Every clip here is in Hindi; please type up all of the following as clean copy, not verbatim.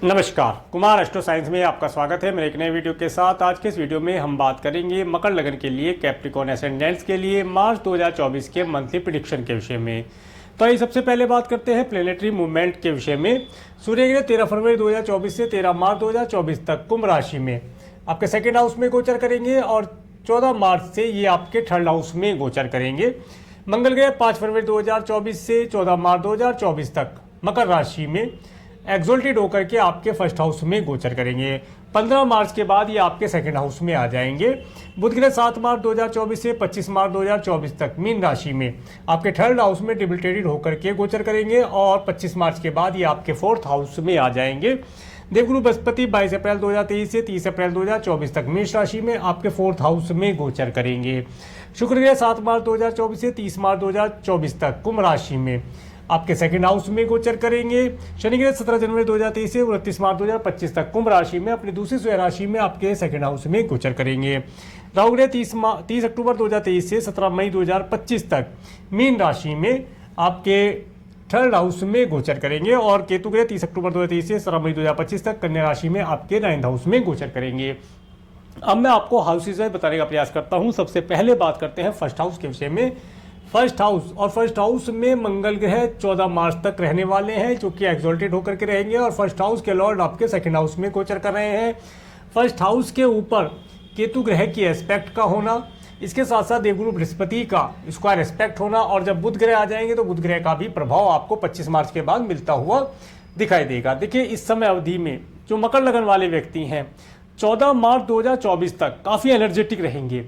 नमस्कार, कुमार एस्ट्रो साइंस में आपका स्वागत है मेरे एक नए वीडियो के साथ। आज के इस वीडियो में हम बात करेंगे मकर लगन के लिए कैप्रिकॉर्न एसेंडेंट्स के लिए मार्च 2024 के मंथली प्रेडिक्शन के विषय में। तो आइए सबसे पहले बात करते हैं प्लेनेटरी मूवमेंट के विषय में। सूर्य ग्रह 13 फरवरी 2024 से 13 मार्च 2024 तक कुंभ राशि में आपके सेकेंड हाउस में गोचर करेंगे और 14 मार्च से ये आपके थर्ड हाउस में गोचर करेंगे। मंगल ग्रह 5 फरवरी 2024 से 14 मार्च 2024 तक मकर राशि में एक्सोल्टेड होकर के आपके फर्स्ट हाउस में गोचर करेंगे। 15 मार्च के बाद ये आपके सेकंड हाउस में आ जाएंगे। बुध ग्रह 7 मार्च 2024 से 25 मार्च 2024 तक मीन राशि में आपके थर्ड हाउस में डिबिलिटेटेड होकर के गोचर करेंगे और 25 मार्च के बाद ये आपके फोर्थ हाउस में आ जाएंगे। देवगुरु बृहस्पति 22 अप्रैल 2023 से 30 अप्रैल 2024 तक मेष राशि में आपके फोर्थ हाउस में गोचर करेंगे। शुक्र ग्रह 7 मार्च 2024 से 30 मार्च 2024 तक कुंभ राशि में आपके सेकंड हाउस में गोचर करेंगे। शनि ग्रह 17 जनवरी 2023 से 29 मार्च 2025 तक कुंभ राशि में अपनी दूसरी स्वयं राशि में आपके सेकंड हाउस में गोचर करेंगे। राहु ग्रह 30 अक्टूबर 2023 से 17 मई 2025 तक मीन राशि में आपके थर्ड हाउस में गोचर करेंगे और केतु ग्रह 30 अक्टूबर 2023 से 17 मई 2025 तक कन्या राशि में आपके 9th हाउस में गोचर करेंगे। अब मैं आपको हाउसेज बताने का प्रयास करता हूं। सबसे पहले बात करते हैं फर्स्ट हाउस के विषय में। फर्स्ट हाउस में मंगल ग्रह 14 मार्च तक रहने वाले हैं, जो कि एक्सोल्टेड होकर के रहेंगे और फर्स्ट हाउस के लॉर्ड आपके सेकंड हाउस में गोचर कर रहे हैं। फर्स्ट हाउस के ऊपर केतु ग्रह की एस्पेक्ट का होना, इसके साथ साथ देवगुरु बृहस्पति का स्क्वायर एस्पेक्ट होना और जब बुध ग्रह आ जाएंगे तो बुध ग्रह का भी प्रभाव आपको 25 मार्च के बाद मिलता हुआ दिखाई देगा। देखिए, इस समय अवधि में जो मकर लगन वाले व्यक्ति हैं 14 मार्च 2024 तक काफ़ी एनर्जेटिक रहेंगे।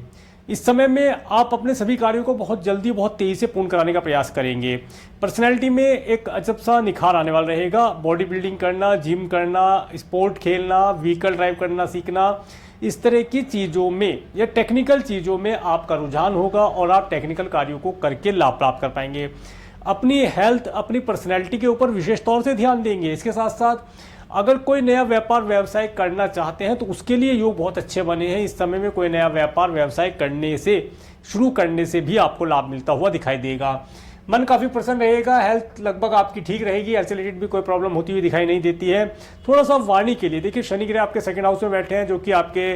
इस समय में आप अपने सभी कार्यों को बहुत जल्दी बहुत तेज़ी से पूर्ण कराने का प्रयास करेंगे। पर्सनैलिटी में एक अजब सा निखार आने वाला रहेगा। बॉडी बिल्डिंग करना, जिम करना, स्पोर्ट खेलना, व्हीकल ड्राइव करना सीखना, इस तरह की चीज़ों में या टेक्निकल चीज़ों में आपका रुझान होगा और आप टेक्निकल कार्यों को करके लाभ प्राप्त कर पाएंगे। अपनी हेल्थ, अपनी पर्सनैलिटी के ऊपर विशेष तौर से ध्यान देंगे। इसके साथ साथ अगर कोई नया व्यापार व्यवसाय करना चाहते हैं तो उसके लिए योग बहुत अच्छे बने हैं। इस समय में कोई नया व्यापार व्यवसाय शुरू करने से भी आपको लाभ मिलता हुआ दिखाई देगा। मन काफ़ी प्रसन्न रहेगा। हेल्थ लगभग आपकी ठीक रहेगी। हेल्थ से रिलेटेड भी कोई प्रॉब्लम होती हुई दिखाई नहीं देती है। थोड़ा सा वाणी के लिए देखिए, शनि ग्रह आपके सेकंड हाउस में बैठे हैं, जो कि आपके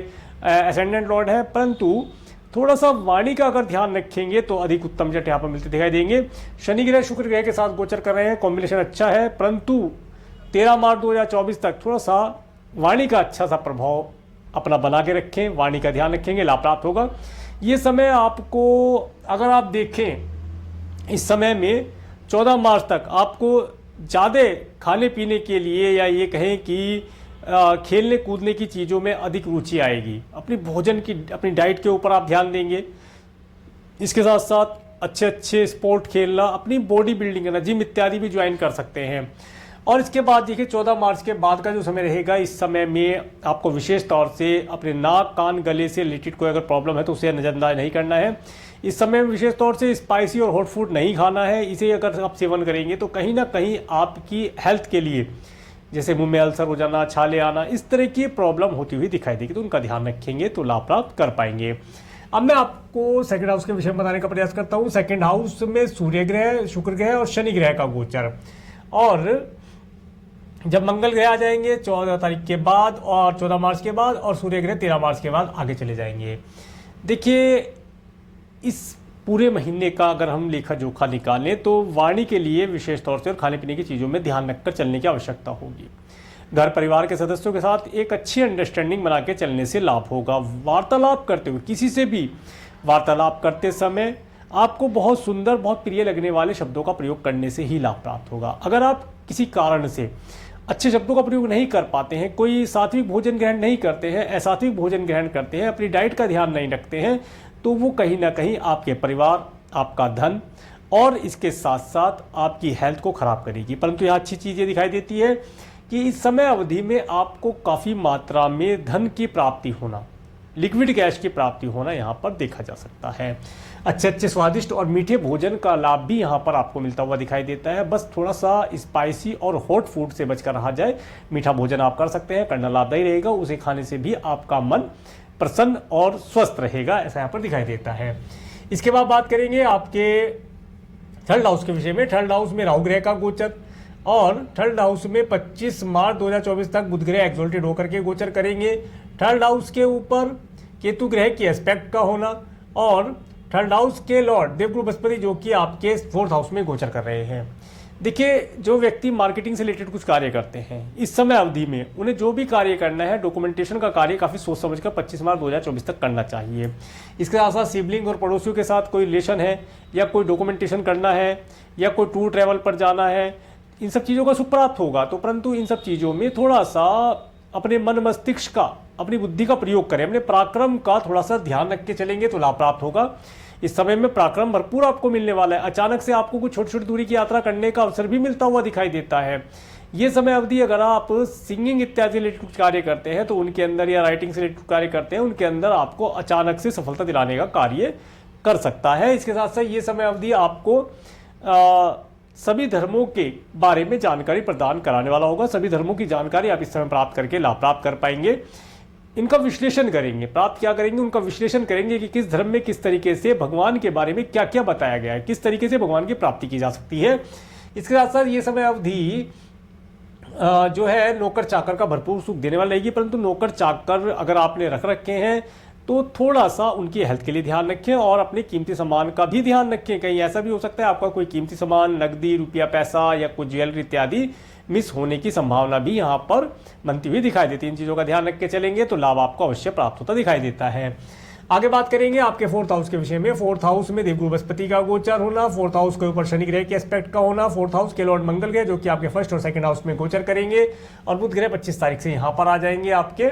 एसेंडेंट लॉर्ड हैं, परंतु थोड़ा सा वाणी का अगर ध्यान रखेंगे तो अधिक उत्तम रिजल्ट यहाँ पर मिलते दिखाई देंगे। शनि ग्रह शुक्र ग्रह के साथ गोचर कर रहे हैं, कॉम्बिनेशन अच्छा है, परंतु 13 मार्च 2024 तक थोड़ा सा वाणी का अच्छा सा प्रभाव अपना बना के रखें। वाणी का ध्यान रखेंगे, लाभ प्राप्त होगा। ये समय आपको अगर आप देखें, इस समय में 14 मार्च तक आपको ज़्यादा खाने पीने के लिए या ये कहें कि खेलने कूदने की चीज़ों में अधिक रुचि आएगी। अपनी भोजन की, अपनी डाइट के ऊपर आप ध्यान देंगे। इसके साथ साथ अच्छे स्पोर्ट खेलना, अपनी बॉडी बिल्डिंग करना, जिम इत्यादि भी ज्वाइन कर सकते हैं। और इसके बाद देखिए 14 मार्च के बाद का जो समय रहेगा, इस समय में आपको विशेष तौर से अपने नाक, कान, गले से रिलेटेड कोई अगर प्रॉब्लम है तो उसे नज़रअंदाज नहीं करना है। इस समय में विशेष तौर से स्पाइसी और हॉट फूड नहीं खाना है। इसे अगर आप सेवन करेंगे तो कहीं ना कहीं आपकी हेल्थ के लिए, जैसे मुंह में अल्सर हो जाना, छाले आना, इस तरह की प्रॉब्लम होती हुई दिखाई देगी, तो उनका ध्यान रखेंगे तो लाभ प्राप्त कर पाएंगे। अब मैं आपको सेकंड हाउस के विषय में बताने का प्रयास करता हूँ। सेकंड हाउस में सूर्य ग्रह, शुक्र ग्रह और शनि ग्रह का गोचर, और जब मंगल ग्रह आ जाएंगे 14 तारीख के बाद और 14 मार्च के बाद, और सूर्य ग्रह 13 मार्च के बाद आगे चले जाएंगे। देखिए, इस पूरे महीने का अगर हम लेखा जोखा निकालें तो वाणी के लिए विशेष तौर से और खाने पीने की चीज़ों में ध्यान रखकर चलने की आवश्यकता होगी। घर परिवार के सदस्यों के साथ एक अच्छी अंडरस्टैंडिंग बना के चलने से लाभ होगा। वार्तालाप करते हुए, किसी से भी वार्तालाप करते समय आपको बहुत सुंदर, बहुत प्रिय लगने वाले शब्दों का प्रयोग करने से ही लाभ प्राप्त होगा। अगर आप किसी कारण से अच्छे शब्दों का प्रयोग नहीं कर पाते हैं, कोई सात्विक भोजन ग्रहण नहीं करते हैं, असात्विक भोजन ग्रहण करते हैं, अपनी डाइट का ध्यान नहीं रखते हैं, तो वो कहीं ना कहीं आपके परिवार, आपका धन और इसके साथ साथ आपकी हेल्थ को खराब करेगी। परंतु यहाँ अच्छी चीज़ ये दिखाई देती है कि इस समय अवधि में आपको काफ़ी मात्रा में धन की प्राप्ति होना, लिक्विड कैश की प्राप्ति होना यहाँ पर देखा जा सकता है। अच्छे स्वादिष्ट और मीठे भोजन का लाभ भी यहाँ पर आपको मिलता हुआ दिखाई देता है। बस थोड़ा सा स्पाइसी और हॉट फूड से बचकर रहा जाए। मीठा भोजन आप कर सकते हैं, करना लाभदायी रहेगा। उसे खाने से भी आपका मन प्रसन्न और स्वस्थ रहेगा, ऐसा यहाँ पर दिखाई देता है। इसके बाद बात करेंगे आपके थर्ड हाउस के विषय में। थर्ड हाउस में राहु ग्रह का गोचर और थर्ड हाउस में 25 मार्च 2024 तक बुध ग्रह एक्सोल्टेड होकर के गोचर करेंगे। थर्ड हाउस के ऊपर केतु ग्रह की एस्पेक्ट का होना और थर्ड हाउस के लॉर्ड देवगुरु बृहस्पति जो कि आपके फोर्थ हाउस में गोचर कर रहे हैं। देखिए, जो व्यक्ति मार्केटिंग से रिलेटेड कुछ कार्य करते हैं इस समय अवधि में, उन्हें जो भी कार्य करना है डॉक्यूमेंटेशन का कार्य काफ़ी सोच समझकर 25 मार्च 2024 तक करना चाहिए। इसके साथ साथ सिबलिंग और पड़ोसियों के साथ कोई रिलेशन है या कोई डॉक्यूमेंटेशन करना है या कोई टूर ट्रैवल पर जाना है, इन सब चीज़ों का सुख प्राप्त होगा। तो परंतु इन सब चीज़ों में थोड़ा सा अपने मन मस्तिष्क का, अपनी बुद्धि का प्रयोग करें, अपने पराक्रम का थोड़ा सा ध्यान रख के चलेंगे तो लाभ प्राप्त होगा। इस समय में पराक्रम भरपूर आपको मिलने वाला है। अचानक से आपको कुछ छोटी छोटी दूरी की यात्रा करने का अवसर भी मिलता हुआ दिखाई देता है। ये समय अवधि अगर आप सिंगिंग इत्यादि रिलेटेड कार्य करते हैं तो उनके अंदर, या राइटिंग से रिलेटेड कार्य करते हैं उनके अंदर आपको अचानक से सफलता दिलाने का कार्य कर सकता है। इसके साथ साथ ये समय अवधि आपको सभी धर्मों के बारे में जानकारी प्रदान कराने वाला होगा। सभी धर्मों की जानकारी आप इस समय प्राप्त करके लाभ प्राप्त कर पाएंगे। इनका विश्लेषण करेंगे, प्राप्त क्या करेंगे, उनका विश्लेषण करेंगे कि किस धर्म में किस तरीके से भगवान के बारे में क्या क्या बताया गया है, किस तरीके से भगवान की प्राप्ति की जा सकती है। इसके साथ साथ ये समय अवधि जो है नौकर चाकर का भरपूर सुख देने वाला रहेगी। परंतु नौकर चाकर अगर आपने रख रखे हैं तो थोड़ा सा उनकी हेल्थ के लिए ध्यान रखें और अपने कीमती सामान का भी ध्यान रखें। कहीं ऐसा भी हो सकता है आपका कोई कीमती सामान, नकदी, रुपया, पैसा या कुछ ज्वेलरी इत्यादि मिस होने की संभावना भी यहाँ पर बनती हुई दिखाई देती है। इन चीज़ों का ध्यान रख के चलेंगे तो लाभ आपको अवश्य प्राप्त होता दिखाई देता है। आगे बात करेंगे आपके फोर्थ हाउस के विषय में। फोर्थ हाउस में देवगुरु बृहस्पति का गोचर होना, फोर्थ हाउस के ऊपर शनि ग्रह के एस्पेक्ट का होना, फोर्थ हाउस के लॉर्ड मंगल ग्रह जो कि आपके फर्स्ट और सेकंड हाउस में गोचर करेंगे और बुध ग्रह 25 तारीख से यहाँ पर आ जाएंगे आपके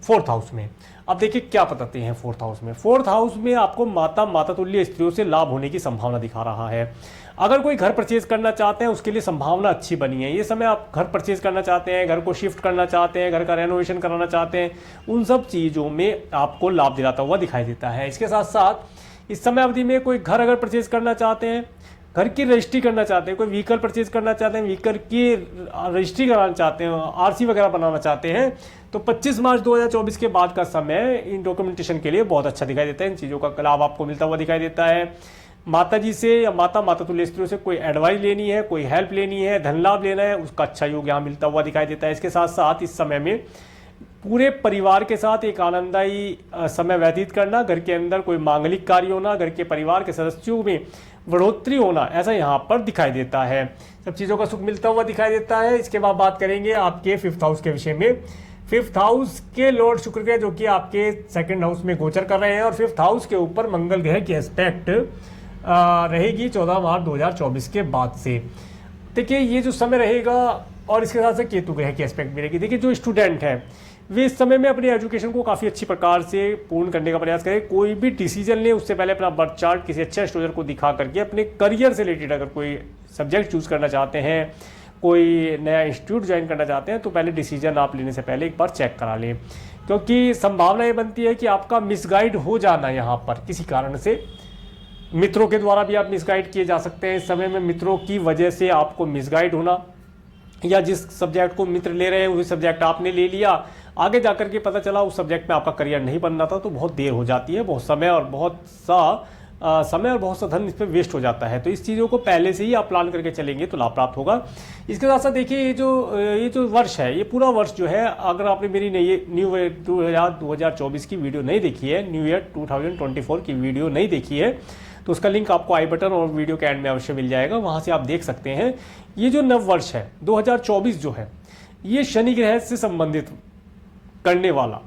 फोर्थ हाउस में। अब देखिए क्या बताते हैं फोर्थ हाउस में। फोर्थ हाउस में आपको माता तुल्य स्त्रियों से लाभ होने की संभावना दिखा रहा है। अगर कोई घर परचेज करना चाहते हैं उसके लिए संभावना अच्छी बनी है। ये समय आप घर परचेज करना चाहते हैं, घर को शिफ्ट करना चाहते हैं, घर का रेनोवेशन कराना चाहते हैं, उन सब चीज़ों में आपको लाभ दिलाता हुआ दिखाई देता है। इसके साथ साथ इस समय अवधि में कोई घर अगर परचेज करना चाहते हैं, घर की रजिस्ट्री करना चाहते हैं, कोई व्हीकल परचेज करना चाहते हैं, व्हीकल की रजिस्ट्री कराना चाहते हैं, आरसी वगैरह बनाना चाहते हैं, तो 25 मार्च 2024 के बाद का समय इन डॉक्यूमेंटेशन के लिए बहुत अच्छा दिखाई देता है। इन चीज़ों का लाभ आपको मिलता हुआ दिखाई देता है। माता जी से या माता तुल्य स्त्रियों से कोई एडवाइस लेनी है, कोई हेल्प लेनी है, धन लाभ लेना है, उसका अच्छा योग यहाँ मिलता हुआ दिखाई देता है। इसके साथ साथ इस समय में पूरे परिवार के साथ एक आनंददायी समय व्यतीत करना, घर के अंदर कोई मांगलिक कार्य होना, घर के परिवार के सदस्यों में बढ़ोतरी होना, ऐसा यहाँ पर दिखाई देता है। सब चीज़ों का सुख मिलता हुआ दिखाई देता है। इसके बाद बात करेंगे आपके फिफ्थ हाउस के विषय में। फिफ्थ हाउस के लॉर्ड शुक्र ग्रह जो कि आपके सेकंड हाउस में गोचर कर रहे हैं और फिफ्थ हाउस के ऊपर मंगल ग्रह की एस्पेक्ट रहेगी 14 मार्च 2024 के बाद से। देखिए ये जो समय रहेगा और इसके साथ साथ केतु ग्रह की एस्पेक्ट भी रहेगी। देखिए जो स्टूडेंट है वे इस समय में अपनी एजुकेशन को काफ़ी अच्छी प्रकार से पूर्ण करने का प्रयास करें। कोई भी डिसीजन लें उससे पहले अपना बर्थ चार्ट किसी अच्छे एस्ट्रोलॉजर को दिखा करके अपने करियर से रिलेटेड अगर कोई सब्जेक्ट चूज़ करना चाहते हैं, कोई नया इंस्टीट्यूट ज्वाइन करना चाहते हैं तो पहले डिसीजन आप लेने से पहले एक बार चेक करा लें, क्योंकि संभावना ये बनती है कि आपका मिसगाइड हो जाना यहाँ पर किसी कारण से। मित्रों के द्वारा भी आप मिसगाइड किए जा सकते हैं। इस समय में मित्रों की वजह से आपको मिसगाइड होना, या जिस सब्जेक्ट को मित्र ले रहे हैं वही सब्जेक्ट आपने ले लिया, आगे जाकर के पता चला उस सब्जेक्ट में आपका करियर नहीं बनना था, तो बहुत देर हो जाती है, बहुत समय और बहुत सा धन इस पर वेस्ट हो जाता है। तो इस चीज़ों को पहले से ही आप प्लान करके चलेंगे तो लाभ प्राप्त होगा। इसके साथ साथ देखिए ये जो वर्ष है, ये पूरा वर्ष जो है, अगर आपने मेरी न्यू ईयर 2024 की वीडियो नहीं देखी है, न्यू ईयर 2024 की वीडियो नहीं देखी है, तो उसका लिंक आपको आई बटन और वीडियो के एंड में अवश्य मिल जाएगा, वहाँ से आप देख सकते हैं। ये जो नव वर्ष है 2024 जो है, ये शनि ग्रह से संबंधित करने वाला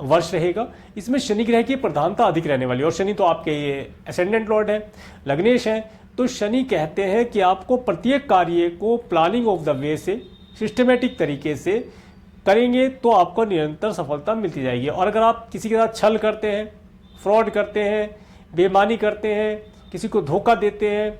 वर्ष रहेगा। इसमें शनि ग्रह की प्रधानता अधिक रहने वाली, और शनि तो आपके ये असेंडेंट लॉर्ड है, लग्नेश है। तो शनि कहते हैं कि आपको प्रत्येक कार्य को प्लानिंग ऑफ द वे से, सिस्टमेटिक तरीके से करेंगे तो आपको निरंतर सफलता मिलती जाएगी। और अगर आप किसी के साथ छल करते हैं, फ्रॉड करते हैं, बेईमानी करते हैं, किसी को धोखा देते हैं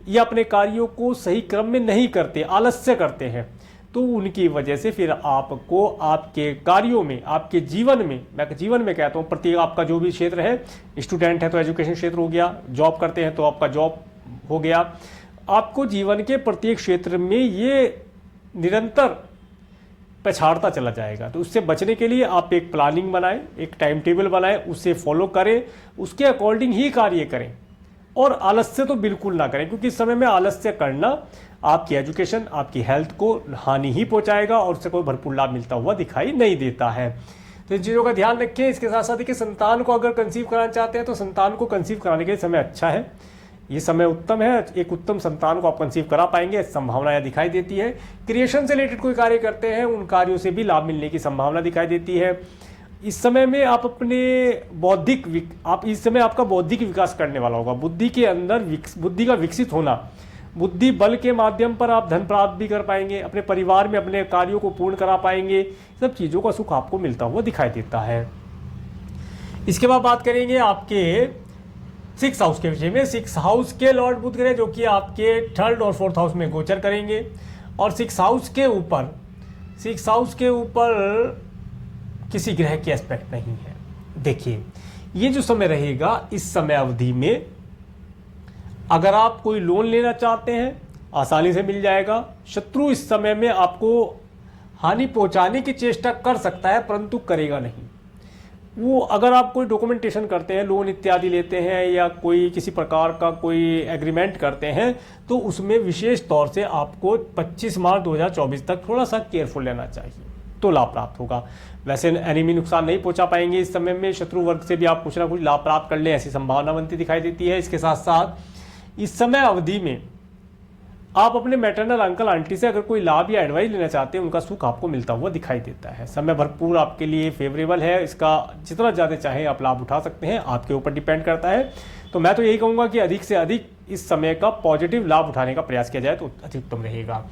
या अपने कार्यों को सही क्रम में नहीं करते, आलस्य करते हैं, तो उनकी वजह से फिर आपको आपके कार्यों में, आपके जीवन में, मैं जीवन में कहता हूँ, प्रत्येक आपका जो भी क्षेत्र है, स्टूडेंट है तो एजुकेशन क्षेत्र हो गया, जॉब करते हैं तो आपका जॉब हो गया, आपको जीवन के प्रत्येक क्षेत्र में ये निरंतर पछाड़ता चला जाएगा। तो उससे बचने के लिए आप एक प्लानिंग बनाएं, एक टाइम टेबल बनाएं, उससे फॉलो करें, उसके अकॉर्डिंग ही कार्य करें और आलस्य तो बिल्कुल ना करें, क्योंकि इस समय में आलस्य करना आपकी एजुकेशन, आपकी हेल्थ को हानि ही पहुंचाएगा और उससे कोई भरपूर लाभ मिलता हुआ दिखाई नहीं देता है। तो इन चीज़ों का ध्यान रखें। इसके साथ साथ देखिए, संतान को अगर कंसीव कराना चाहते हैं तो संतान को कंसीव कराने के लिए समय अच्छा है, ये समय उत्तम है। एक उत्तम संतान को आप कंसीव करा पाएंगे, संभावना यह दिखाई देती है। क्रिएशन से रिलेटेड कोई कार्य करते हैं, उन कार्यों से भी लाभ मिलने की संभावना दिखाई देती है। इस समय में आप इस समय आपका बौद्धिक विकास करने वाला होगा। बुद्धि के अंदर बुद्धि का विकसित होना, बुद्धि बल के माध्यम पर आप धन प्राप्त भी कर पाएंगे, अपने परिवार में अपने कार्यों को पूर्ण करा पाएंगे। सब चीज़ों का सुख आपको मिलता हुआ दिखाई देता है। इसके बाद बात करेंगे आपके 6th हाउस के विषय में। 6th हाउस के लॉर्ड बुध ग्रह जो कि आपके 3rd और 4th हाउस में गोचर करेंगे और 6th हाउस के ऊपर किसी ग्रह की एस्पेक्ट नहीं है। देखिए, ये जो समय रहेगा, इस समय अवधि में अगर आप कोई लोन लेना चाहते हैं आसानी से मिल जाएगा। शत्रु इस समय में आपको हानि पहुंचाने की चेष्टा कर सकता है परंतु करेगा नहीं। वो अगर आप कोई डॉक्यूमेंटेशन करते हैं, लोन इत्यादि लेते हैं या कोई किसी प्रकार का कोई एग्रीमेंट करते हैं तो उसमें विशेष तौर से आपको 25 मार्च 2024 तक थोड़ा सा केयरफुल लेना चाहिए तो लाभ प्राप्त होगा। वैसे एनिमी नुकसान नहीं पहुंचा पाएंगे इस समय में। शत्रु वर्ग से भी आप कुछ ना कुछ लाभ प्राप्त कर लें, ऐसी संभावना बनती दिखाई देती है। इसके साथ साथ इस समय अवधि में आप अपने मैटरनल अंकल आंटी से अगर कोई लाभ या एडवाइस लेना चाहते हैं, उनका सुख आपको मिलता हुआ दिखाई देता है। समय भरपूर आपके लिए फेवरेबल है, इसका जितना ज़्यादा चाहें आप लाभ उठा सकते हैं, आपके ऊपर डिपेंड करता है। तो मैं तो यही कहूँगा कि अधिक से अधिक इस समय का पॉजिटिव लाभ उठाने का प्रयास किया जाए तो अधिकतम रहेगा।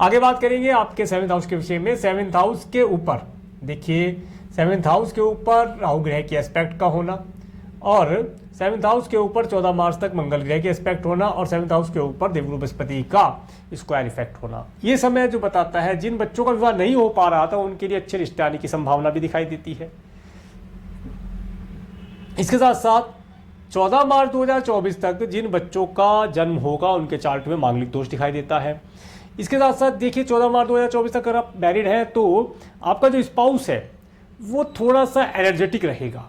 आगे बात करेंगे आपके 7th हाउस के विषय में। 7th हाउस के ऊपर देखिए, 7th हाउस के ऊपर राहु ग्रह की एस्पेक्ट का होना और 7th हाउस के ऊपर 14 मार्च तक मंगल ग्रह के एस्पेक्ट होना और 7th हाउस के ऊपर देवगुरु बृहस्पति का स्क्वायर इफेक्ट होना, ये समय जो बताता है जिन बच्चों का विवाह नहीं हो पा रहा था उनके लिए अच्छे रिश्ते आने की संभावना भी दिखाई देती है। इसके साथ साथ 14 मार्च 2024 तक जिन बच्चों का जन्म होगा उनके चार्ट में मांगलिक दोष दिखाई देता है। इसके साथ साथ देखिए, 14 मार्च 2024 तक अगर आप मैरिड हैं तो आपका जो स्पाउस है वो थोड़ा सा एनर्जेटिक रहेगा।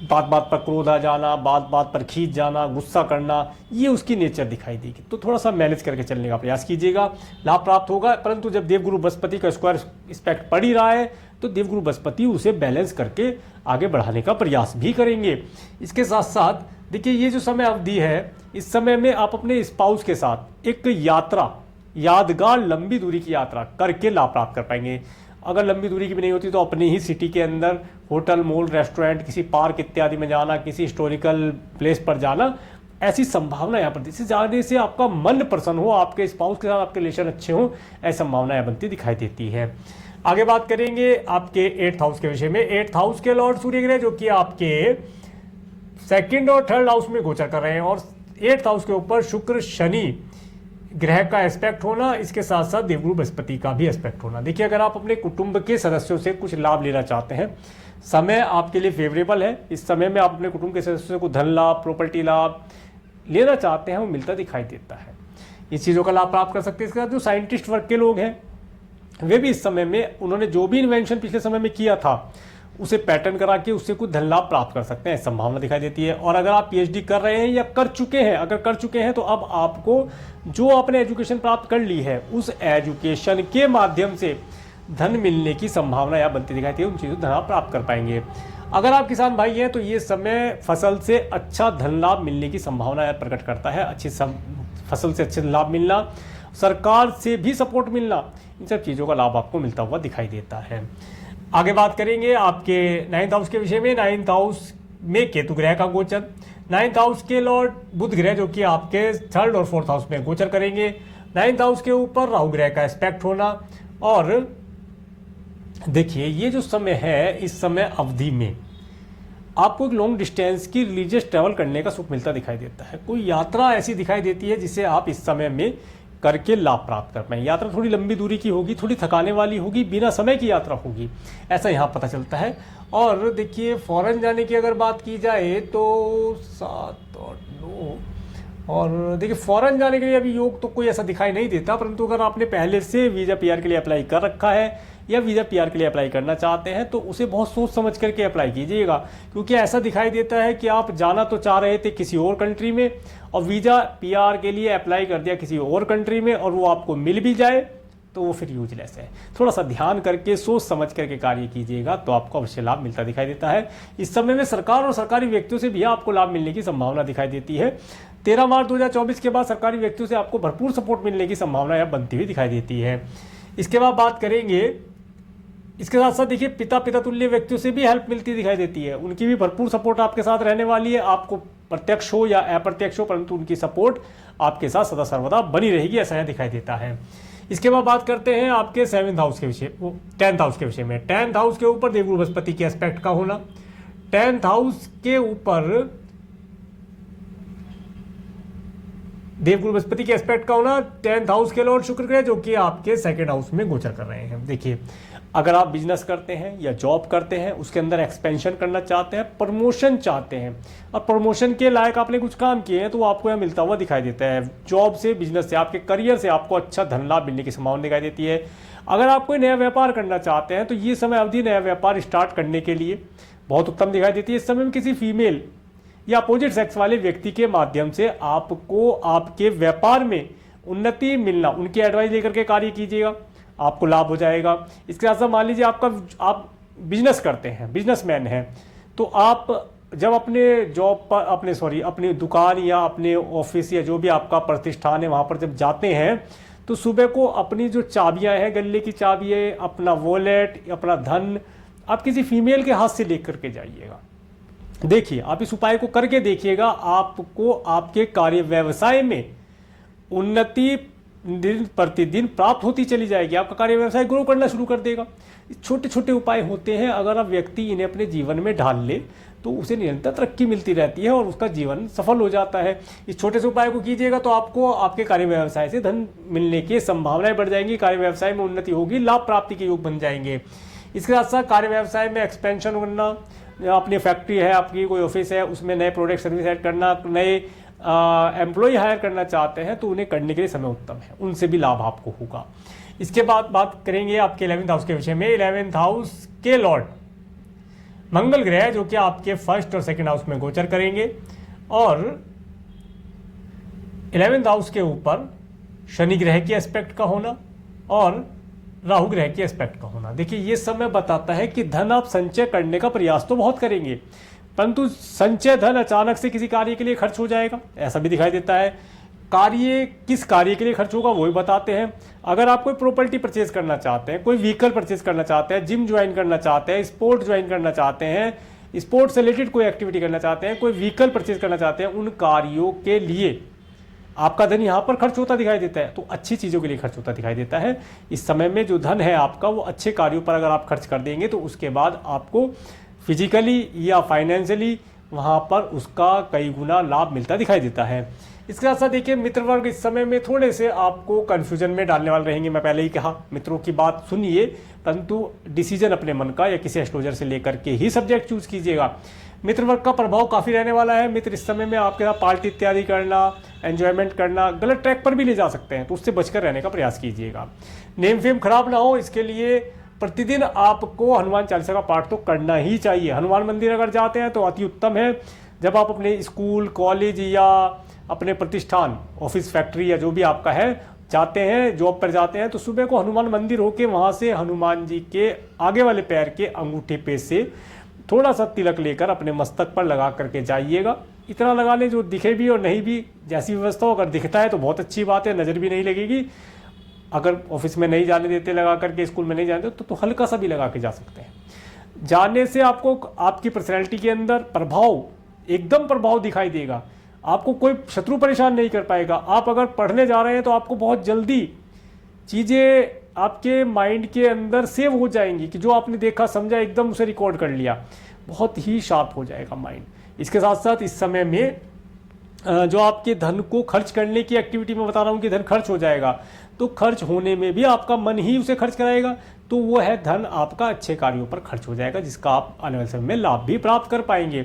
बात बात पर क्रोध आ जाना, बात बात पर खींच जाना, गुस्सा करना, ये उसकी नेचर दिखाई देगी। तो थोड़ा सा मैनेज करके चलने का प्रयास कीजिएगा, लाभ प्राप्त होगा। परंतु जब देवगुरु बृहस्पति का स्क्वायर इस्पेक्ट पड़ ही रहा है तो देवगुरु बृहस्पति उसे बैलेंस करके आगे बढ़ाने का प्रयास भी करेंगे। इसके साथ साथ देखिए, ये जो समय अवधि है, इस समय में आप अपने स्पाउस के साथ एक यादगार लंबी दूरी की यात्रा करके लाभ प्राप्त कर पाएंगे। अगर लंबी दूरी की भी नहीं होती तो अपनी ही सिटी के अंदर होटल, मॉल, रेस्टोरेंट, किसी पार्क इत्यादि में जाना, किसी हिस्टोरिकल प्लेस पर जाना, ऐसी संभावना यहाँ पर इससे जाने से आपका मन प्रसन्न हो, आपके स्पाउस के साथ आपके रिलेशन अच्छे हों, ऐसी संभावना यहाँ बनती दिखाई देती है। आगे बात करेंगे आपके 8th हाउस के विषय में। 8th हाउस के लॉर्ड सूर्य ग्रह जो कि आपके 2nd और 3rd हाउस में गोचर कर रहे हैं और 8th हाउस के ऊपर शुक्र शनि ग्रह का एस्पेक्ट होना, इसके साथ साथ देवगुरु बृहस्पति का भी एस्पेक्ट होना। देखिए, अगर आप अपने कुटुंब के सदस्यों से कुछ लाभ लेना चाहते हैं, समय आपके लिए फेवरेबल है। इस समय में आप अपने कुटुंब के सदस्यों को धन लाभ, प्रॉपर्टी लाभ लेना चाहते हैं, वो मिलता दिखाई देता है। इस चीज़ों का लाभ प्राप्त कर सकते हैं। इसके साथ जो साइंटिस्ट वर्ग के लोग हैं वे भी इस समय में उन्होंने जो भी इन्वेंशन पिछले समय में किया था उसे पैटर्न करा के उससे कुछ धन लाभ प्राप्त कर सकते हैं, संभावना दिखाई देती है। और अगर आप पीएचडी कर रहे हैं या कर चुके हैं, अगर कर चुके हैं तो अब आपको जो आपने एजुकेशन प्राप्त कर ली है उस एजुकेशन के माध्यम से धन मिलने की संभावना यहाँ बनती दिखाई देती है। उन चीज़ों धन आप प्राप्त कर पाएंगे। अगर आप किसान भाई हैं तो ये समय फसल से अच्छा धन लाभ मिलने की संभावना प्रकट करता है। अच्छी फसल से अच्छे लाभ मिलना, सरकार से भी सपोर्ट मिलना, इन सब चीज़ों का लाभ आपको मिलता हुआ दिखाई देता है। आगे बात करेंगे आपके 9th हाउस के विषय में। 9th हाउस में केतु ग्रह का गोचर, 9th हाउस के लॉर्ड बुध ग्रह जो कि आपके 3rd और 4th हाउस में गोचर करेंगे। 9th हाउस के ऊपर राहु ग्रह का एस्पेक्ट होना और देखिए, ये जो समय है, इस समय अवधि में आपको एक लॉन्ग डिस्टेंस की रिलीजियस ट्रैवल करने का सुख मिलता दिखाई देता है। कोई यात्रा ऐसी दिखाई देती है जिसे आप इस समय में करके लाभ प्राप्त कर पाएं। यात्रा थोड़ी लंबी दूरी की होगी, थोड़ी थकाने वाली होगी, बिना समय की यात्रा होगी, ऐसा यहाँ पता चलता है। और देखिए, फॉरेन जाने की अगर बात की जाए तो 7 और 9, और देखिए फॉरेन जाने के लिए अभी योग तो कोई ऐसा दिखाई नहीं देता, परंतु अगर आपने पहले से वीज़ा पीआर के लिए अप्लाई कर रखा है या वीज़ा पीआर के लिए अप्लाई करना चाहते हैं तो उसे बहुत सोच समझ करके अप्लाई कीजिएगा, क्योंकि ऐसा दिखाई देता है कि आप जाना तो चाह रहे थे किसी और कंट्री में और वीज़ा पीआर के लिए अप्लाई कर दिया किसी और कंट्री में और वो आपको मिल भी जाए तो वो फिर यूजलेस है। थोड़ा सा ध्यान करके सोच समझ करके कार्य कीजिएगा तो आपको अवश्य लाभ मिलता दिखाई देता है। इस समय में सरकार और सरकारी व्यक्तियों से भी आपको लाभ मिलने की संभावना दिखाई देती है। 13 मार्च 2024 के बाद सरकारी व्यक्तियों से आपको भरपूर सपोर्ट मिलने की संभावना यह बनती हुई दिखाई देती है। इसके बाद बात करेंगे, इसके साथ साथ देखिए पिता तुल्य व्यक्तियों से भी हेल्प मिलती दिखाई देती है। उनकी भी भरपूर सपोर्ट आपके साथ रहने वाली है। आपको प्रत्यक्ष हो या अप्रत्यक्ष हो, परंतु उनकी सपोर्ट आपके साथ सदा सर्वदा बनी रहेगी, ऐसा यह दिखाई देता है। इसके बाद बात करते हैं आपके 7th हाउस के विषय, 10th हाउस के विषय में। 10th हाउस के ऊपर देवगुरु बृहस्पति के एस्पेक्ट का होना, 10th हाउस के ऊपर देवगुरु बृहस्पति के एस्पेक्ट का होना, 10th हाउस के लॉर्ड शुक्र ग्रह जो कि आपके 2nd हाउस में गोचर कर रहे हैं। देखिए अगर आप बिजनेस करते हैं या जॉब करते हैं, उसके अंदर एक्सपेंशन करना चाहते हैं, प्रमोशन चाहते हैं और प्रमोशन के लायक आपने कुछ काम किए हैं तो वो आपको यहाँ मिलता हुआ दिखाई देता है। जॉब से, बिजनेस से, आपके करियर से आपको अच्छा धन लाभ मिलने की संभावना दिखाई देती है। अगर आप कोई नया व्यापार करना चाहते हैं तो ये समय अवधि नया व्यापार स्टार्ट करने के लिए बहुत उत्तम दिखाई देती है। इस समय में किसी फीमेल या अपोजिट सेक्स वाले व्यक्ति के माध्यम से आपको आपके व्यापार में उन्नति मिलना, उनकी एडवाइस लेकर के कार्य कीजिएगा, आपको लाभ हो जाएगा। इसके साथ मान लीजिए आप बिजनेस करते हैं, बिजनेसमैन हैं, तो आप जब अपने जॉब पर अपनी दुकान या अपने ऑफिस या जो भी आपका प्रतिष्ठान है वहाँ पर जब जाते हैं तो सुबह को अपनी जो चाबियाँ हैं, गले की चाबियाँ, अपना वॉलेट, अपना धन आप किसी फीमेल के हाथ से लेकर के जाइएगा। देखिए आप इस उपाय को करके देखिएगा, आपको आपके कार्य व्यवसाय में उन्नति दिन प्रतिदिन प्राप्त होती चली जाएगी। आपका कार्य व्यवसाय ग्रो करना शुरू कर देगा। छोटे छोटे उपाय होते हैं, अगर आप व्यक्ति इन्हें अपने जीवन में ढाल ले तो उसे निरंतर तरक्की मिलती रहती है और उसका जीवन सफल हो जाता है। इस छोटे से उपाय को कीजिएगा तो आपको आपके कार्य व्यवसाय से धन मिलने की संभावनाएं बढ़ जाएंगी, कार्य व्यवसाय में उन्नति होगी, लाभ प्राप्ति के योग बन जाएंगे। इसके साथ साथ कार्य व्यवसाय में एक्सपेंशन करना, अपनी फैक्ट्री है, आपकी कोई ऑफिस है, उसमें नए प्रोडक्ट सर्विस ऐड करना, नए एम्प्लॉय हायर करना चाहते हैं तो उन्हें करने के लिए समय उत्तम है, उनसे भी लाभ आपको होगा। इसके बाद बात करेंगे आपके 11th हाउस के विषय में। 11th हाउस के लॉर्ड मंगल ग्रह जो कि आपके 1st और 2nd हाउस में गोचर करेंगे और 11th हाउस के ऊपर शनि ग्रह के एस्पेक्ट का होना और राहु ग्रह के एस्पेक्ट का होना। देखिए ये समय बताता है कि धन आप संचय करने का प्रयास तो बहुत करेंगे, परंतु संचय धन अचानक से किसी कार्य के लिए खर्च हो जाएगा, ऐसा भी दिखाई देता है। कार्य किस कार्य के लिए खर्च होगा वो भी बताते हैं। अगर आप कोई प्रॉपर्टी परचेज करना चाहते हैं, कोई व्हीकल परचेज करना चाहते हैं, जिम ज्वाइन करना चाहते हैं, स्पोर्ट ज्वाइन करना चाहते हैं, स्पोर्ट से रिलेटेड कोई एक्टिविटी करना चाहते हैं, कोई व्हीकल परचेज करना चाहते हैं, उन कार्यों के लिए आपका धन यहाँ पर खर्च होता दिखाई देता है, तो अच्छी चीज़ों के लिए खर्च होता दिखाई देता है। इस समय में जो धन है आपका वो अच्छे कार्यों पर अगर आप खर्च कर देंगे तो उसके बाद आपको फिजिकली या फाइनेंशियली वहाँ पर उसका कई गुना लाभ मिलता दिखाई देता है। इसके साथ साथ देखिए मित्र वर्ग इस समय में थोड़े से आपको कन्फ्यूजन में डालने वाले रहेंगे। मैं पहले ही कहा मित्रों की बात सुनिए, परंतु डिसीजन अपने मन का या किसी एस्ट्रोलॉजर से लेकर के ही सब्जेक्ट चूज कीजिएगा। मित्र वर्ग का प्रभाव काफ़ी रहने वाला है। मित्र इस समय में आपके साथ पार्टी इत्यादि करना, एंजॉयमेंट करना, गलत ट्रैक पर भी ले जा सकते हैं, तो उससे बचकर रहने का प्रयास कीजिएगा। नेम फेम खराब ना हो, इसके लिए प्रतिदिन आपको हनुमान चालीसा का पाठ तो करना ही चाहिए। हनुमान मंदिर अगर जाते हैं तो अति उत्तम है। जब आप अपने स्कूल, कॉलेज या अपने प्रतिष्ठान, ऑफिस, फैक्ट्री या जो भी आपका है जाते हैं, जॉब पर जाते हैं, तो सुबह को हनुमान मंदिर होके वहाँ से हनुमान जी के आगे वाले पैर के अंगूठे पे से थोड़ा सा तिलक लेकर अपने मस्तक पर लगा करके जाइएगा। इतना लगा ले जो दिखे भी और नहीं भी, जैसी व्यवस्था हो। अगर दिखता है तो बहुत अच्छी बात है, नज़र भी नहीं लगेगी। अगर ऑफिस में नहीं जाने देते लगा करके, स्कूल में नहीं जाने देते तो हल्का सा भी लगा के जा सकते हैं। जाने से आपको आपकी पर्सनैलिटी के अंदर प्रभाव, एकदम प्रभाव दिखाई देगा। आपको कोई शत्रु परेशान नहीं कर पाएगा। आप अगर पढ़ने जा रहे हैं तो आपको बहुत जल्दी चीज़ें आपके माइंड के अंदर सेव हो जाएंगी कि जो आपने देखा समझा एकदम उसे रिकॉर्ड कर लिया, बहुत ही शार्प हो जाएगा माइंड। इसके साथ साथ इस समय में जो आपके धन को खर्च करने की एक्टिविटी में बता रहा हूँ कि धन खर्च हो जाएगा, तो खर्च होने में भी आपका मन ही उसे खर्च कराएगा, तो वो है धन आपका अच्छे कार्यों पर खर्च हो जाएगा, जिसका आप आने वाले समय में लाभ भी प्राप्त कर पाएंगे।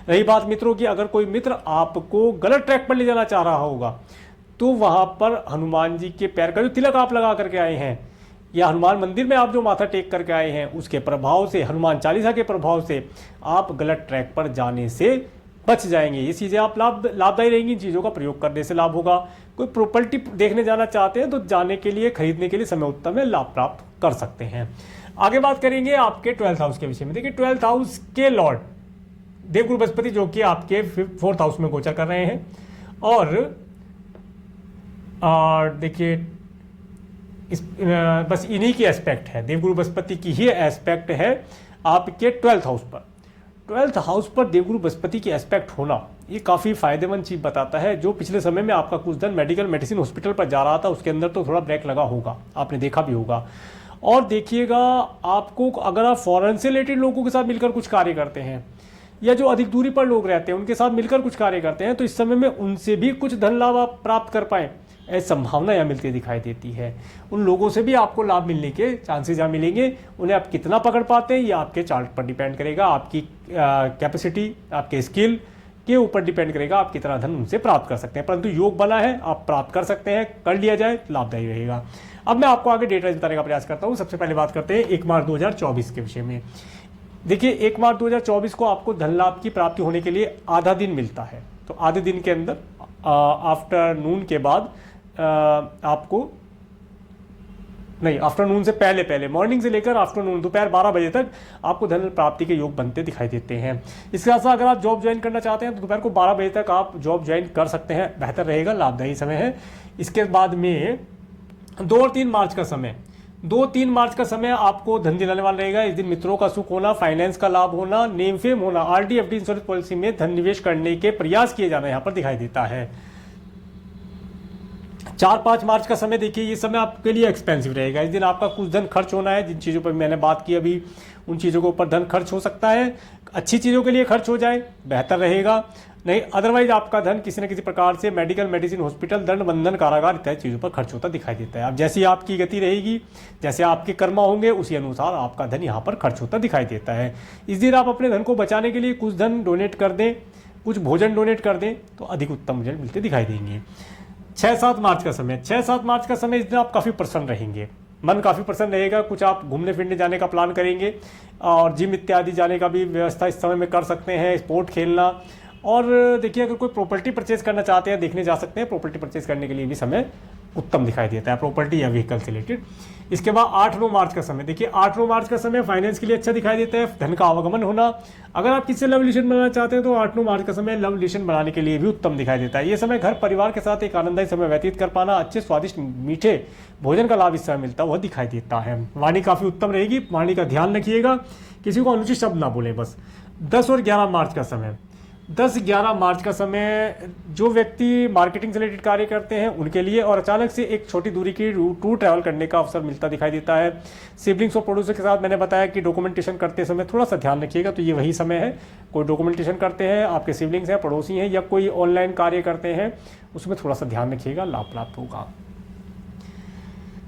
रही बात मित्रों की, अगर कोई मित्र आपको गलत ट्रैक पर ले जाना चाह रहा होगा तो वहाँ पर हनुमान जी के पैर का जो तिलक आप लगा करके आए हैं, या हनुमान मंदिर में आप जो माथा टेक करके आए हैं उसके प्रभाव से, हनुमान चालीसा के प्रभाव से आप गलत ट्रैक पर जाने से बच जाएंगे। ये चीज़ें आप लाभदायी रहेंगी, इन चीज़ों का प्रयोग करने से लाभ होगा। कोई प्रॉपर्टी देखने जाना चाहते हैं तो जाने के लिए, खरीदने के लिए समय उत्तम है, लाभ प्राप्त कर सकते हैं। आगे बात करेंगे आपके 12th हाउस के विषय में। देखिए 12th हाउस के लॉर्ड देवगुरु बृहस्पति जो कि आपके 4th हाउस में गोचर कर रहे हैं, और देखिए बस इन्हीं की एस्पेक्ट है, देवगुरु बृहस्पति की ही एस्पेक्ट है आपके 12th हाउस पर। 12th हाउस पर देवगुरु बृहस्पति की एस्पेक्ट होना ये काफ़ी फायदेमंद चीज़ बताता है। जो पिछले समय में आपका कुछ धन मेडिकल मेडिसिन हॉस्पिटल पर जा रहा था उसके अंदर तो थोड़ा ब्रेक लगा होगा, आपने देखा भी होगा। और देखिएगा आपको, अगर आप फॉरेन से रिलेटेड लोगों के साथ मिलकर कुछ कार्य करते हैं या जो अधिक दूरी पर लोग रहते हैं उनके साथ मिलकर कुछ कार्य करते हैं तो इस समय में उनसे भी कुछ धन लाभ आप प्राप्त कर पाएँ, ऐसी संभावना यहाँ मिलती दिखाई देती है। उन लोगों से भी आपको लाभ मिलने के चांसेस यहाँ मिलेंगे। उन्हें आप कितना पकड़ पाते हैं ये आपके चार्ट पर डिपेंड करेगा, आपकी कैपेसिटी, आपके स्किल के ऊपर डिपेंड करेगा आप कितना धन उनसे प्राप्त कर सकते हैं। परंतु योग बना है, आप प्राप्त कर सकते हैं, कर लिया जाए लाभदायी रहेगा। अब मैं आपको आगे डेटा बताने का प्रयास करता हूँ। सबसे पहले बात करते हैं 1 मार्च 2024 के विषय में। देखिए 1 मार्च 2024 को आपको धन लाभ की प्राप्ति होने के लिए आधा दिन मिलता है। तो आधे दिन के अंदर आफ्टरनून के बाद आपको नहीं, आफ्टरनून से पहले मॉर्निंग से लेकर आफ्टरनून दोपहर 12 बजे तक आपको धन प्राप्ति के योग बनते दिखाई देते हैं। इसके साथ अगर आप जॉब ज्वाइन करना चाहते हैं तो दोपहर को 12 बजे तक आप जॉब ज्वाइन कर सकते हैं, बेहतर रहेगा, लाभदायी समय है। इसके बाद में 2 और 3 मार्च का समय, 2-3 मार्च का समय आपको धन दिलाने वाला रहेगा। इस दिन मित्रों का सुख होना, फाइनेंस का लाभ होना, नेम फेम होना, आरडी एफडी इंश्योरेंस पॉलिसी में धन निवेश करने के प्रयास किए जाना यहाँ पर दिखाई देता है। 4-5 मार्च का समय देखिए, ये समय आपके लिए एक्सपेंसिव रहेगा। इस दिन आपका कुछ धन खर्च होना है, जिन चीज़ों पर मैंने बात की अभी उन चीज़ों के ऊपर धन खर्च हो सकता है। अच्छी चीज़ों के लिए खर्च हो जाए बेहतर रहेगा, नहीं अदरवाइज आपका धन किसी न किसी प्रकार से मेडिकल मेडिसिन हॉस्पिटल, दंड बंधन, कारागार इत्यादि चीज़ों पर खर्च होता दिखाई देता है। अब जैसी आपकी गति रहेगी, जैसे आपके कर्म होंगे उसी अनुसार आपका धन यहाँ पर खर्च होता दिखाई देता है। इस दिन आप अपने धन को बचाने के लिए कुछ धन डोनेट कर दें, कुछ भोजन डोनेट कर दें तो अधिक उत्तम रिजल्ट मिलते दिखाई देंगे। 6-7 मार्च का समय, 6-7 मार्च का समय, इस दिन आप काफ़ी प्रसन्न रहेंगे, मन काफ़ी प्रसन्न रहेगा। कुछ आप घूमने फिरने जाने का प्लान करेंगे और जिम इत्यादि जाने का भी व्यवस्था इस समय में कर सकते हैं, स्पोर्ट खेलना। और देखिए अगर कोई प्रॉपर्टी परचेज करना चाहते हैं, देखने जा सकते हैं, प्रॉपर्टी परचेज करने के लिए भी समय उत्तम दिखाई देता है, प्रॉपर्टी या व्हीकल से रिलेटेड। इसके बाद 8-9 मार्च का समय, देखिए 8-9 मार्च का समय फाइनेंस के लिए अच्छा दिखाई देता है, धन का आवागमन होना। अगर आप किसी से लव रिलेशन बनाना चाहते हैं तो 8-9 मार्च का समय लव रिलेशन बनाने के लिए भी उत्तम दिखाई देता है। ये समय घर परिवार के साथ एक आनंददायी समय व्यतीत कर पाना, अच्छे स्वादिष्ट मीठे भोजन का लाभ इस समय मिलता है वह दिखाई देता है। वाणी काफ़ी उत्तम रहेगी, वाणी का ध्यान रखिएगा, किसी को अनुचित शब्द ना बोले बस। 10 और 11 मार्च का समय, 10-11 मार्च का समय जो व्यक्ति मार्केटिंग से रिलेटेड कार्य करते हैं उनके लिए, और अचानक से एक छोटी दूरी की टूर ट्रैवल करने का अवसर मिलता दिखाई देता है। सिबलिंग्स और प्रोड्यूसर के साथ मैंने बताया कि डॉक्यूमेंटेशन करते समय थोड़ा सा ध्यान रखिएगा, तो ये वही समय है। कोई डॉक्यूमेंटेशन करते हैं, आपके सिबलिंग्स हैं, पड़ोसी हैं, या कोई ऑनलाइन कार्य करते हैं, उसमें थोड़ा सा ध्यान रखिएगा, लाभ प्राप्त होगा।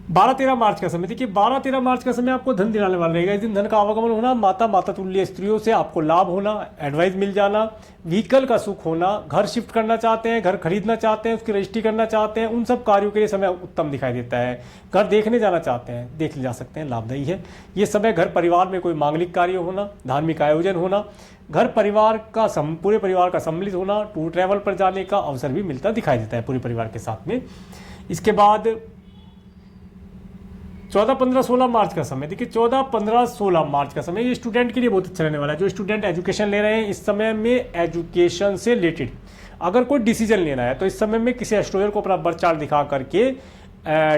12-13 मार्च का समय, देखिए 12-13 मार्च का समय आपको धन दिलाने वाला रहेगा। इस दिन धन का आवागमन होना, माता तुल्य स्त्रियों से आपको लाभ होना, एडवाइस मिल जाना, व्हीकल का सुख होना, घर शिफ्ट करना चाहते हैं, घर खरीदना चाहते हैं, उसकी रजिस्ट्री करना चाहते हैं, उन सब कार्यों के लिए समय उत्तम दिखाई देता है। घर देखने जाना चाहते हैं, देख जा सकते हैं, लाभदायी है। ये समय घर परिवार में कोई मांगलिक कार्य होना, धार्मिक आयोजन होना, घर परिवार का पूरे परिवार का सम्मिलित होना, टूर ट्रैवल पर जाने का अवसर भी मिलता दिखाई देता है पूरे परिवार के साथ में। इसके बाद 14-15-16 मार्च का समय, देखिए 14-15-16 मार्च का समय ये स्टूडेंट के लिए बहुत अच्छा रहने वाला है। जो स्टूडेंट एजुकेशन ले रहे हैं इस समय में एजुकेशन से रिलेटेड अगर कोई डिसीजन लेना है तो इस समय में किसी एस्ट्रोलॉजर को अपना बर्थ चार्ट दिखा करके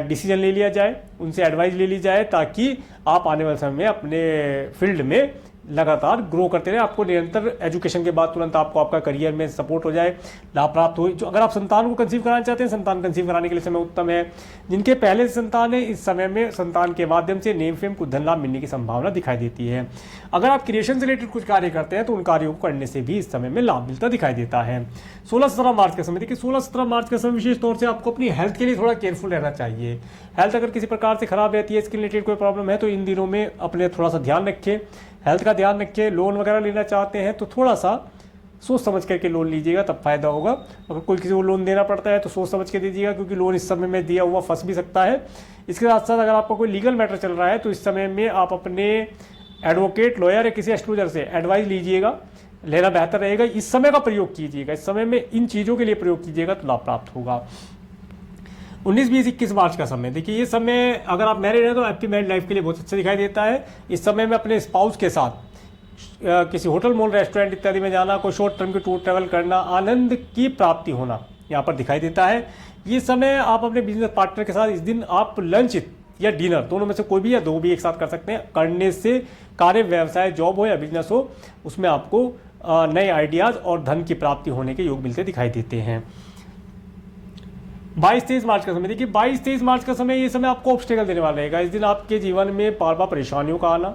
डिसीजन ले लिया जाए, उनसे एडवाइस ले ली जाए, ताकि आप आने वाले समय में अपने फील्ड में लगातार ग्रो करते रहे। आपको निरंतर एजुकेशन के बाद तुरंत आपको आपका करियर में सपोर्ट हो जाए, लाभ प्राप्त हो। जो अगर आप संतान को कंसीव कराना चाहते हैं, संतान कंसीव कराने के लिए समय उत्तम है। जिनके पहले से संतान है, इस समय में संतान के माध्यम से नेम फेम कुछ धन लाभ मिलने की संभावना दिखाई देती है। अगर आप क्रिएशन से रिलेटेड कुछ कार्य करते हैं तो उन कार्यों को करने से भी इस समय में लाभ मिलता दिखाई देता है। 16-17 मार्च का समय, देखिए 16-17 मार्च का समय विशेष तौर से आपको अपनी हेल्थ के लिए थोड़ा केयरफुल रहना चाहिए। हेल्थ अगर किसी प्रकार से खराब रहती है, इसके रिलेटेड कोई प्रॉब्लम है तो इन दिनों में अपने थोड़ा सा ध्यान रखें, हेल्थ का ध्यान रखें। लोन वगैरह लेना चाहते हैं तो थोड़ा सा सोच समझ करके लोन लीजिएगा, तब फायदा होगा। अगर कोई किसी को लोन देना पड़ता है तो सोच समझ के दीजिएगा, क्योंकि लोन इस समय में दिया हुआ फंस भी सकता है। इसके साथ साथ अगर आपका कोई लीगल मैटर चल रहा है तो इस समय में आप अपने एडवोकेट, लॉयर या किसी एस्ट्रोलॉजर से एडवाइस लीजिएगा, लेना बेहतर रहेगा। इस समय का प्रयोग कीजिएगा, इस समय में इन चीज़ों के लिए प्रयोग कीजिएगा तो लाभ प्राप्त होगा। 19, 20, 21 मार्च का समय, देखिए ये समय अगर आप मैरिड हैं तो आपकी मैरिड लाइफ के लिए बहुत अच्छा दिखाई देता है। इस समय में अपने स्पाउस के साथ किसी होटल, मॉल, रेस्टोरेंट इत्यादि में जाना, कोई शॉर्ट टर्म की टूर ट्रैवल करना, आनंद की प्राप्ति होना यहाँ पर दिखाई देता है। ये समय आप अपने बिजनेस पार्टनर के साथ इस दिन आप लंच या डिनर, दोनों में से कोई भी या दो भी एक साथ कर सकते हैं, करने से कार्य, व्यवसाय, जॉब हो या बिजनेस हो, उसमें आपको नए आइडियाज़ और धन की प्राप्ति होने के योग मिलते दिखाई देते हैं। 22, 23 मार्च का समय, देखिए 22, 23 मार्च का समय, ये समय आपको ऑब्स्टेकल देने वाला रहेगा। इस दिन आपके जीवन में बार बार परेशानियों का आना,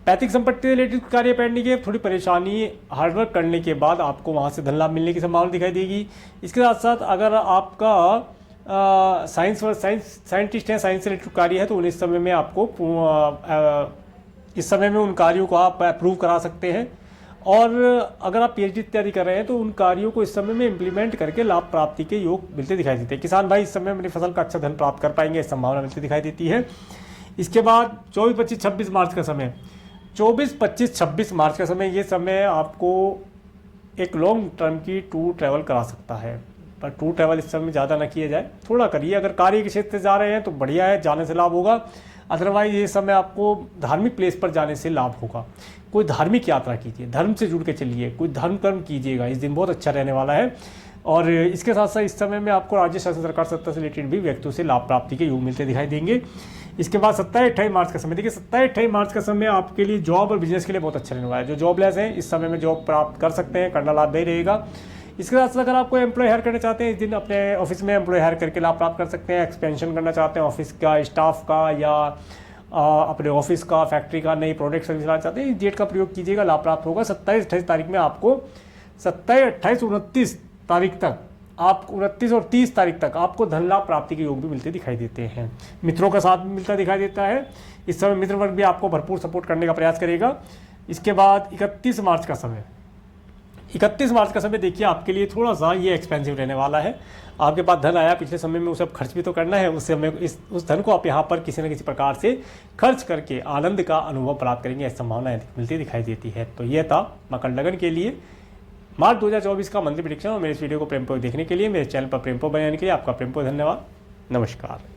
पैतृक संपत्ति से रिलेटेड कार्य पेंडिंग है, थोड़ी परेशानी, हार्डवर्क करने के बाद आपको वहाँ से धन लाभ मिलने की संभावना दिखाई देगी। इसके साथ साथ अगर आपका साइंटिस्ट है, साइंस से रिलेटेड कार्य है, तो इस समय में आपको इस समय में उन कार्यों को आप अप्रूव करा सकते हैं। और अगर आप पीएचडी इत्यादि कर रहे हैं तो उन कार्यों को इस समय में इम्प्लीमेंट करके लाभ प्राप्ति के योग मिलते दिखाई देते हैं। किसान भाई इस समय अपनी फसल का अच्छा धन प्राप्त कर पाएंगे, इस संभावना मिलती दिखाई देती है। इसके बाद 24, 25, 26 मार्च का समय, 24, 25, 26 मार्च का समय, ये समय आपको एक लॉन्ग टर्म की टूर ट्रैवल करा सकता है। पर टूर ट्रैवल इस समय ज़्यादा ना किया जाए, थोड़ा करिए। अगर कार्य के क्षेत्र से जा रहे हैं तो बढ़िया है, जाने से लाभ होगा। अदरवाइज ये समय आपको धार्मिक प्लेस पर जाने से लाभ होगा। कोई धार्मिक यात्रा कीजिए, धर्म से जुड़ के चलिए, कोई धर्म कर्म कीजिएगा, इस दिन बहुत अच्छा रहने वाला है। और इसके साथ साथ इस समय में आपको राज्य शासन सरकार सत्ता से रिलेटेड भी व्यक्तियों से लाभ प्राप्ति के योग मिलते दिखाई देंगे। इसके बाद 27, 28 मार्च का समय, देखिए 27, 28 मार्च का समय आपके लिए जॉब और बिजनेस के लिए बहुत अच्छा रहने वाला है। जो जॉबलेस हैं इस समय में जॉब प्राप्त कर सकते हैं, करना लाभदायी रहेगा। इसके साथ साथ अगर आपको एम्प्लॉय हायर करना चाहते हैं, इस दिन अपने ऑफिस में एम्प्लॉय हायर करके लाभ प्राप्त कर सकते हैं। एक्सपेंशन करना चाहते हैं ऑफिस का, स्टाफ का, या अपने ऑफिस का, फैक्ट्री का, नई प्रोडक्ट सर्विस लाना चाहते हैं, इस डेट का प्रयोग कीजिएगा, लाभ प्राप्त होगा। 27, 28 तारीख में आपको 27, 28, 29 तारीख तक आप 29 और 30 तारीख तक आपको धन लाभ प्राप्ति के योग भी मिलते दिखाई देते हैं। मित्रों का साथ भी मिलता दिखाई देता है। इस समय मित्र वर्ग भी आपको भरपूर सपोर्ट करने का प्रयास करेगा। इसके बाद 31 मार्च का समय, 31 मार्च का समय देखिए आपके लिए थोड़ा सा ये एक्सपेंसिव रहने वाला है। आपके पास धन आया पिछले समय में, उसे अब खर्च भी तो करना है। उस समय उस धन को आप यहाँ पर किसी न किसी प्रकार से खर्च करके आनंद का अनुभव प्राप्त करेंगे, ऐसी संभावना मिलती दिखाई देती है। तो यह था मकर लगन के लिए मार्च 2024 का मंथली प्रेडिक्शन। और मेरे इस वीडियो को प्रेमपूर्वक देखने के लिए, मेरे चैनल पर प्रेमपूर्वक बनाने के लिए आपका प्रेमपूर्वक धन्यवाद। नमस्कार।